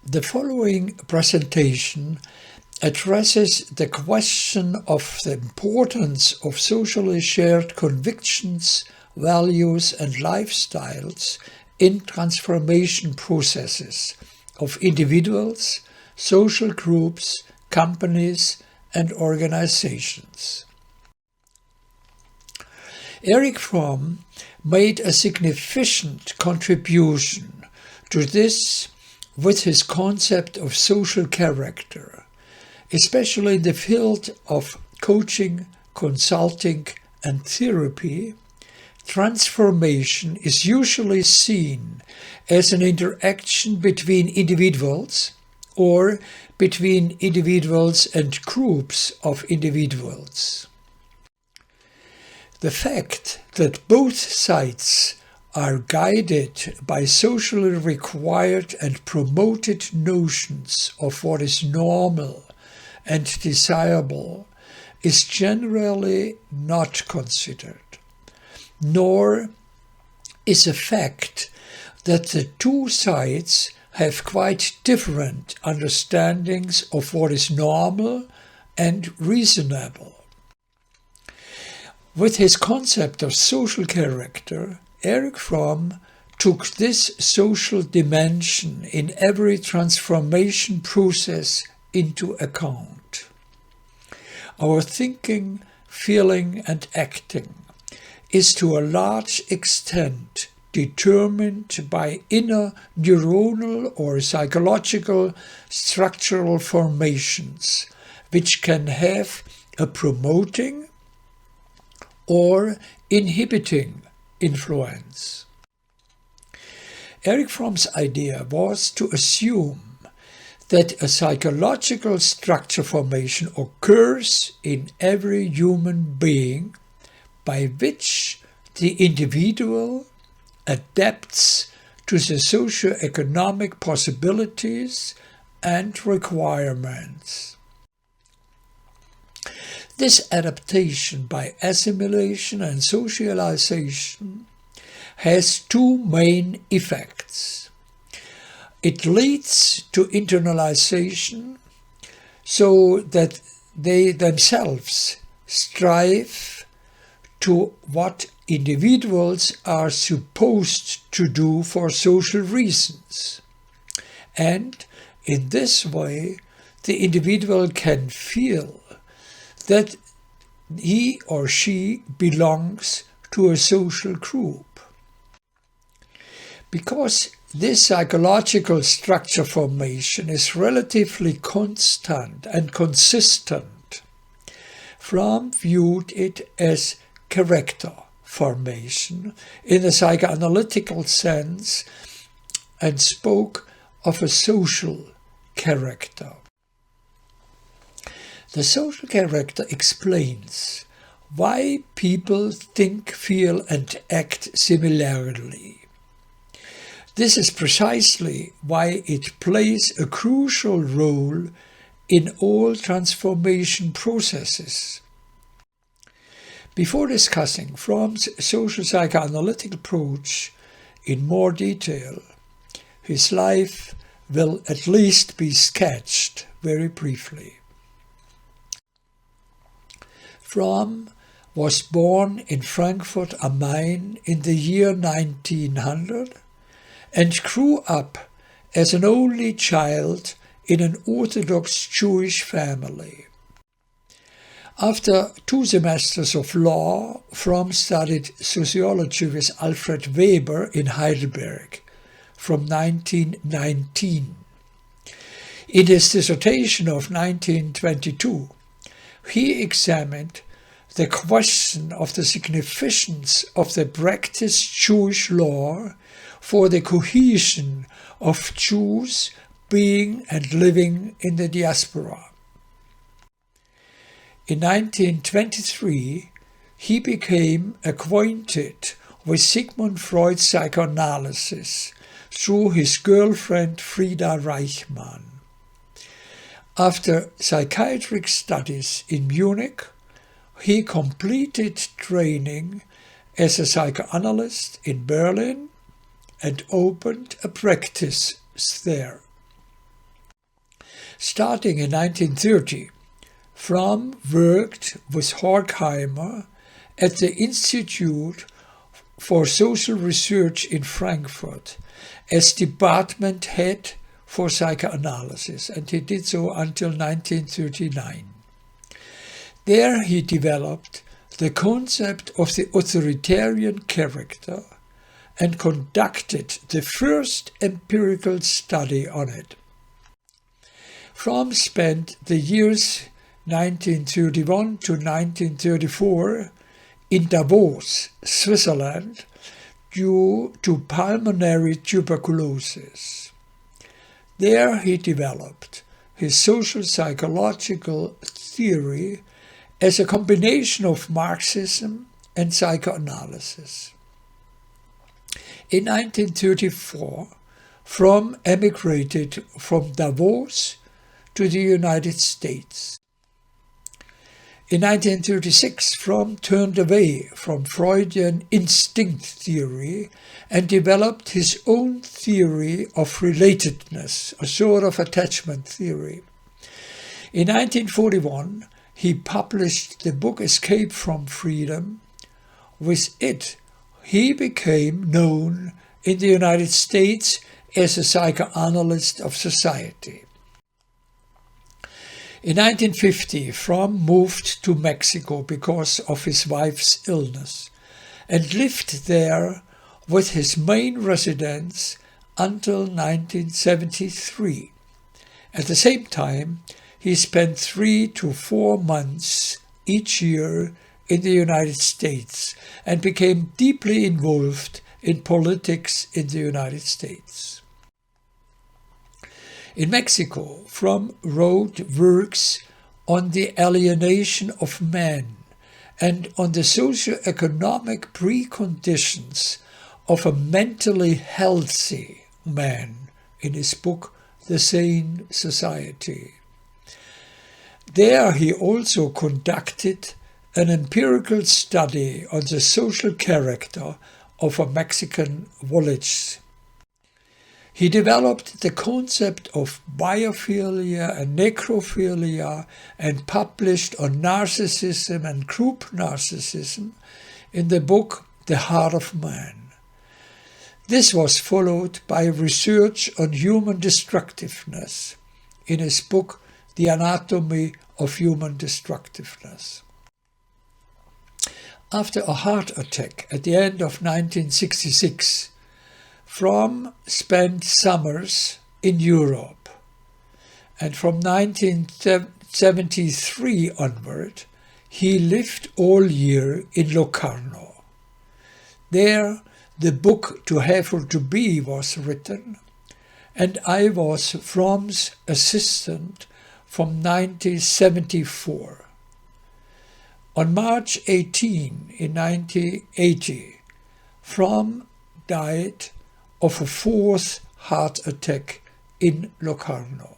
The following presentation addresses the question of the importance of socially shared convictions, values and lifestyles in transformation processes of individuals, social groups, companies and organizations. Erich Fromm made a significant contribution to this with his concept of social character, especially in the field of coaching, consulting, and therapy. Transformation is usually seen as an interaction between individuals or between individuals and groups of individuals. The fact that both sides are guided by socially required and promoted notions of what is normal and desirable is generally not considered, nor is a fact that the two sides have quite different understandings of what is normal and reasonable. With his concept of social character, Erich Fromm took this social dimension in every transformation process into account. Our thinking, feeling and acting is to a large extent determined by inner neuronal or psychological structural formations, which can have a promoting or inhibiting influence. Erich Fromm's idea was to assume that a psychological structure formation occurs in every human being by which the individual adapts to the socio-economic possibilities and requirements. This adaptation by assimilation and socialization has two main effects. It leads to internalization so that they themselves strive to what individuals are supposed to do for social reasons. And in this way, the individual can feel that he or she belongs to a social group. Because this psychological structure formation is relatively constant and consistent, Fromm viewed it as character formation in a psychoanalytical sense and spoke of a social character. The social character explains why people think, feel and act similarly. This is precisely why it plays a crucial role in all transformation processes. Before discussing Fromm's social psychoanalytic approach in more detail, his life will at least be sketched very briefly. Fromm was born in Frankfurt am Main in the year 1900 and grew up as an only child in an Orthodox Jewish family. After 2 semesters of law, Fromm studied sociology with Alfred Weber in Heidelberg from 1919. In his dissertation of 1922, he examined the question of the significance of the practiced Jewish law for the cohesion of Jews being and living in the diaspora. In 1923, he became acquainted with Sigmund Freud's psychoanalysis through his girlfriend Frieda Reichmann. After psychiatric studies in Munich, he completed training as a psychoanalyst in Berlin and opened a practice there. Starting in 1930, Fromm worked with Horkheimer at the Institute for Social Research in Frankfurt as department head for psychoanalysis, and he did so until 1939. There he developed the concept of the authoritarian character and conducted the first empirical study on it. Fromm spent the years 1931 to 1934 in Davos, Switzerland, due to pulmonary tuberculosis. There he developed his social psychological theory as a combination of Marxism and psychoanalysis. In 1934, Fromm emigrated from Davos to the United States. In 1936, Fromm turned away from Freudian instinct theory and developed his own theory of relatedness, a sort of attachment theory. In 1941, he published the book Escape from Freedom. With it, he became known in the United States as a psychoanalyst of society. In 1950, Fromm moved to Mexico because of his wife's illness and lived there with his main residence until 1973. At the same time, he spent 3 to 4 months each year in the United States and became deeply involved in politics in the United States. In Mexico, Fromm wrote works on the alienation of man and on the socio-economic preconditions of a mentally healthy man in his book The Sane Society. There he also conducted an empirical study on the social character of a Mexican village. He developed the concept of biophilia and necrophilia and published on narcissism and group narcissism in the book The Heart of Man. This was followed by research on human destructiveness in his book The Anatomy of Human Destructiveness. After a heart attack at the end of 1966, Fromm spent summers in Europe, and from 1973 onward, he lived all year in Locarno. There, the book To Have or To Be was written, and I was Fromm's assistant from 1974. On March 18 in 1980, Fromm died of a 4th heart attack in Locarno.